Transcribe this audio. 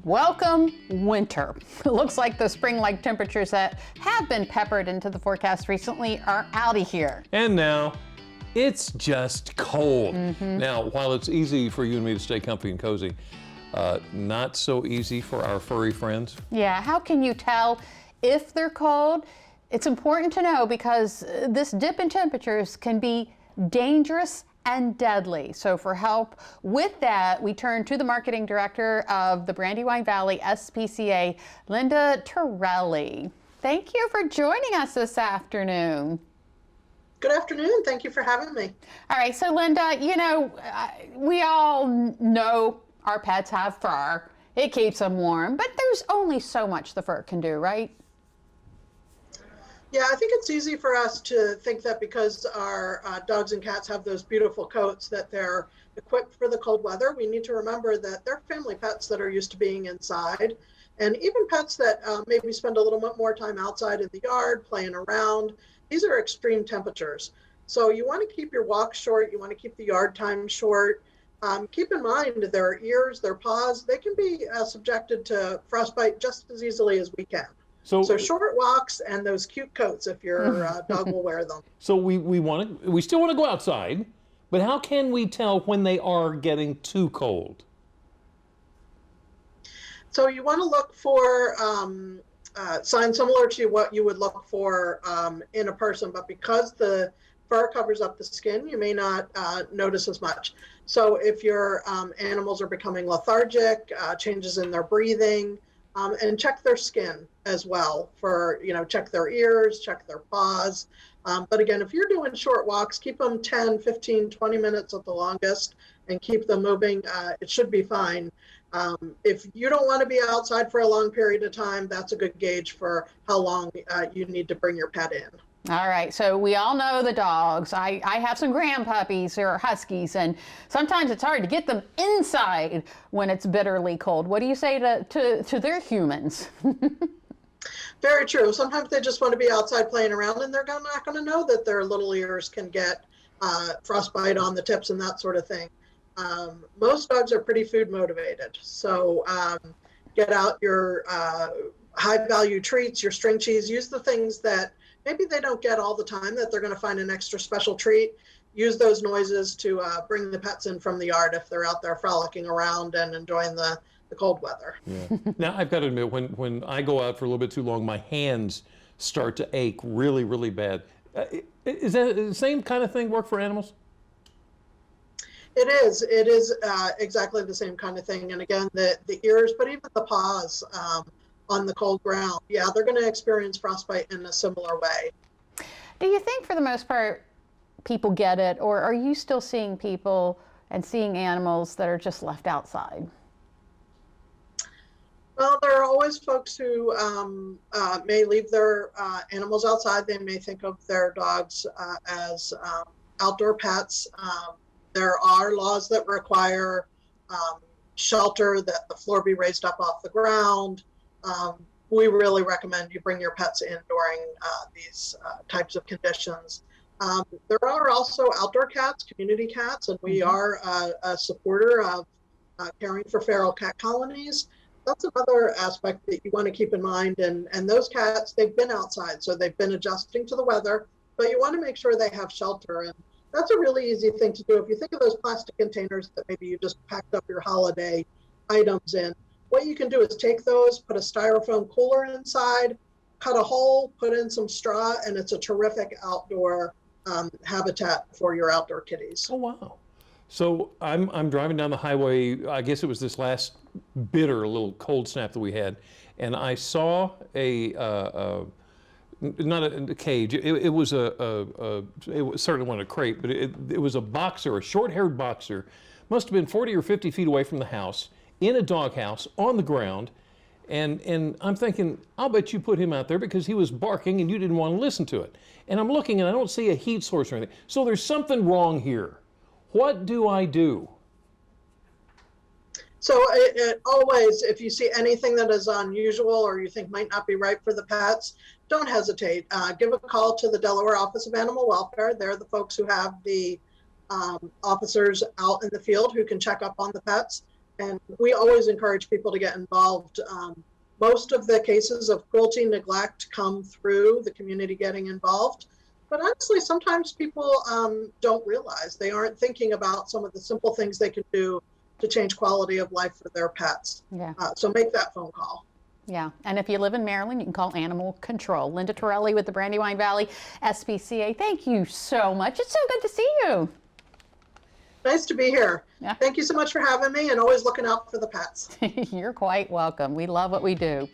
Welcome winter. It looks like the spring-like temperatures that have been peppered into the forecast recently are out of here. And now it's just cold. Now, while it's easy for you and me to stay comfy and cozy, not so easy for our furry friends. Yeah, how can you tell if they're cold? It's important to know because this dip in temperatures can be dangerous and deadly. So for help with that, we turn to the marketing director of the Brandywine Valley SPCA, Linda Torelli. Thank you for joining us this afternoon. Good afternoon. Thank you for having me. All right, so Linda, you know, we all know our pets have fur. It keeps them warm, but there's only so much the fur can do, right? Yeah, I think it's easy for us to think that because our dogs and cats have those beautiful coats that they're equipped for the cold weather. We need to remember that they're family pets that are used to being inside, and even pets that maybe spend a little bit more time outside in the yard playing around. These are extreme temperatures. So you want to keep your walk short. You want to keep the yard time short. Keep in mind their ears, their paws, they can be subjected to frostbite just as easily as we can. So short walks and those cute coats if your dog will wear them. So we still want to go outside, but how can we tell when they are getting too cold? So you want to look for signs similar to what you would look for in a person, but because the fur covers up the skin, you may not notice as much. So if your animals are becoming lethargic, changes in their breathing, and check their skin as well for, check their ears, check their paws. But again, if you're doing short walks, keep them 10, 15, 20 minutes at the longest and keep them moving. It should be fine. If you don't want to be outside for a long period of time, that's a good gauge for how long you need to bring your pet in. All right, so we all know the dogs. I have some grandpuppies or huskies, and sometimes it's hard to get them inside when it's bitterly cold. What do you say to their humans? Very true. Sometimes they just want to be outside playing around, and they're not going to know that their little ears can get frostbite on the tips and that sort of thing. Most dogs are pretty food motivated, so get out your high-value treats, your string cheese. Use the things that maybe they don't get all the time that they're going to find an extra special treat. Use those noises to bring the pets in from the yard if they're out there frolicking around and enjoying the cold weather. Yeah. Now, I've got to admit, when I go out for a little bit too long, my hands start to ache really, really bad. Is that the same kind of thing work for animals? It is. It is exactly the same kind of thing. And again, the ears, but even the paws on the cold ground, yeah, they're going to experience frostbite in a similar way. Do you think for the most part people get it, or are you still seeing people and seeing animals that are just left outside? Well, there are always folks who may leave their animals outside. They may think of their dogs as outdoor pets. There are laws that require shelter, that the floor be raised up off the ground. We really recommend you bring your pets in during these types of conditions. There are also outdoor cats, community cats, and we are a supporter of caring for feral cat colonies. That's another aspect that you want to keep in mind. And those cats, they've been outside, so they've been adjusting to the weather, but you want to make sure they have shelter. And that's a really easy thing to do. If you think of those plastic containers that maybe you just packed up your holiday items in, what you can do is take those, put a styrofoam cooler inside, cut a hole, put in some straw, and it's a terrific outdoor habitat for your outdoor kitties. Oh, wow. So I'm driving down the highway, I guess it was this last bitter little cold snap that we had, and I saw not a cage, it was it certainly wasn't a crate, but it was a boxer, a short-haired boxer, must have been 40 or 50 feet away from the house, in a doghouse, on the ground, and I'm thinking, I'll bet you put him out there because he was barking and you didn't want to listen to it. And I'm looking and I don't see a heat source or anything. So there's something wrong here. What do I do? So always, if you see anything that is unusual or you think might not be right for the pets, don't hesitate. Give a call to the Delaware Office of Animal Welfare. They're the folks who have the officers out in the field who can check up on the pets. And we always encourage people to get involved. Most of the cases of cruelty, neglect come through the community getting involved. But honestly, sometimes people don't realize, they aren't thinking about some of the simple things they can do to change quality of life for their pets. Yeah. So make that phone call. Yeah, and if you live in Maryland, you can call Animal Control. Linda Torelli with the Brandywine Valley SPCA. Thank you so much. It's so good to see you. Nice to be here. Yeah. Thank you so much for having me, and always looking out for the pets. You're quite welcome. We love what we do.